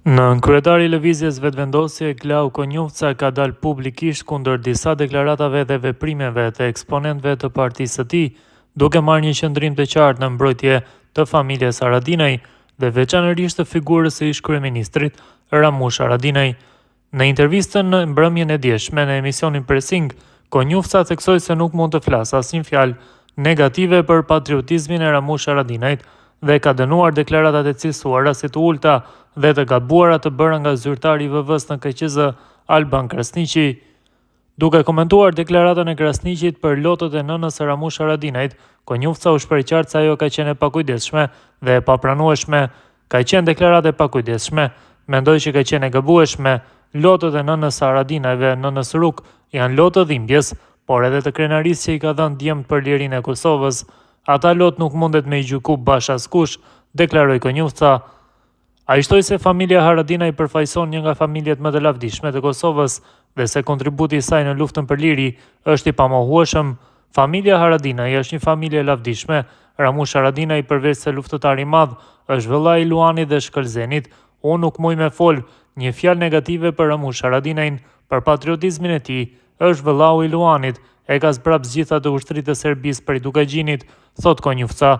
Në kryetari i lëvizjes vetëvendosje, Glau Konjufca ka dalë publikisht kundër disa deklaratave dhe veprimeve të eksponentëve të partisë së tij, duke marrë një qëndrim të qartë në mbrojtje të familjes Haradinaj dhe veçanërisht të figurës së ish-kryeministrit Ramush Haradinaj. Në intervistën në mbrëmjen e dieshme në emisionin Pressing, Konjufca theksoi se nuk mund të flasë asnjë fjalë negative për patriotizmin e Ramush Haradinajt dhe ka dënuar deklaratat e cilësuara si të ulta dhe të gabuara të bëra nga zyrtari i VV-s në KQZ Alban Krasniqi. Duke komentuar deklaratën e Krasniqit për lotët e nënës së Ramush Haradinajt, Konjufca u shpreh qartë se ajo ka qenë e pakujdesshme dhe e papranueshme. Ka qenë deklaratë e pakujdesshme, mendoj që ka qenë e gabueshme. Lotët e nënës së Haradinajve, nënës Ruk, janë lotë dhimbjes, por edhe të krenarisë që i ka dhënë djemt për lirinë e Kosovës. Ata lot nuk mundet me i gjyku bash askush, deklaroi Konjufca. Ai shtoi se familja Haradinaj përfaqëson një nga familjet më të lavdishme të Kosovës dhe se kontributi i saj në luftën për liri është i pamohueshëm. Familja Haradinaj është një familje e lavdishme. Ramush Haradinaj, përveç se luftëtar i madh, është vëllai i Luanit dhe Shkëlzenit. Unë nuk muj me fol një fjalë negative për Ramush Haradinajin, për patriotizmin e tij. Është vëllau i Luanit, e ka zbrap zgjitha të ushtrisë të Serbisë prej Dukagjinit, thot Konjufca.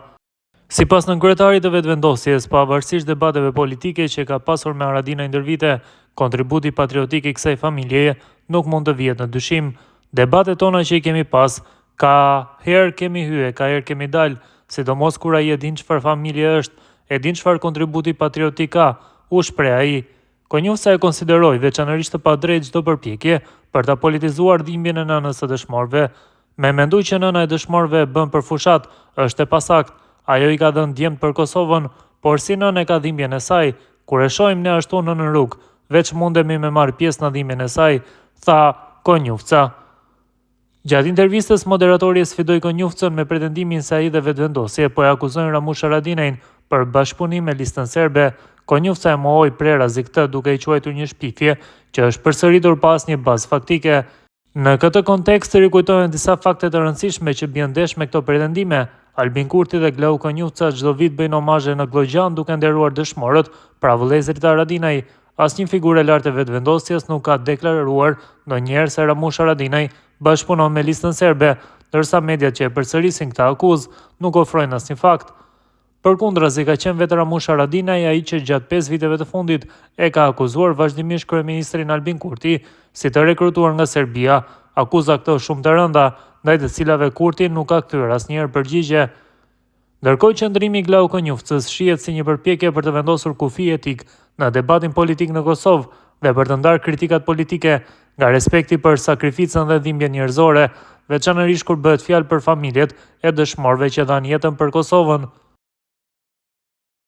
Sipas nënkryetarit të vetëvendosjes, pavarësisht debateve politike që ka pasur me Haradinaj ndër vite, kontributi patriotik i kësaj familjeje nuk mund të vihet në dyshim. Debatet tona që i kemi pas, ka herë kemi hye, ka herë kemi dalë, sidomos kur ai e din çfarë familje është, e din çfarë kontributi patriotik ka, u shpreh ai. Konjufca e konsideroi veçanërisht të padrejtë çdo përpjekje për ta politizuar dhimbjen e nënës së dëshmorëve. Me mendu që nëna e dëshmorëve bën për fushat është e pasakt. Ajo i ka dhënë djemt për Kosovën, por si nënë e ka dhimbjen e saj, kur e shohim ne ashtu në rrugë, veç mundemi me marrë pjesë në dhimbjen e saj, tha Konjufca. Gjatë intervistës, moderatori e sfidoi Konjufcën me pretendimin se ai dhe vetëvendosje po e akuzojnë Ramush Haradinajin për bashkëpunim me listën serbe. Konjufca e mohoi prerazi këtë duke i quajtur një shpifje që është përsëritur pas një bazë faktike. Në këtë kontekst rikujtohen disa fakte të rëndësishme që bien ndesh me këto pretendime. Albin Kurti dhe Glau Konjufca çdo vit bëjnë omazhe në Glogjan duke nderuar dëshmorët, pra vëllezërit Haradinaj. Asnjë figurë e lartë e vetëvendosjes nuk ka deklaruar ndonjëherë se Ramush Haradinaj bashkëpunon me listën serbe, ndërsa mediat që e përsërisin këtë akuzë nuk ofrojnë asnjë fakt. Përkundrazi, ka qenë vetë Ramush Haradinaj ai që gjatë 5 viteve të fundit e ka akuzuar vazhdimisht kryeministrin Albin Kurti si të rekrutuar nga Serbia, akuza këto shumë të rënda, ndaj të cilave Kurti nuk ka kthyer asnjëherë përgjigje. Ndërkohë qëndrimi i Glau Konjufcës shihet si një përpjekje për të vendosur kufi etik në debatin politik në Kosovë dhe për të ndarë kritikat politike nga respekti për sakrificën dhe dhimbjen njerëzore, veçanërisht kur bëhet fjalë për familjet e dëshmorëve që dhanë jetën për Kosovën.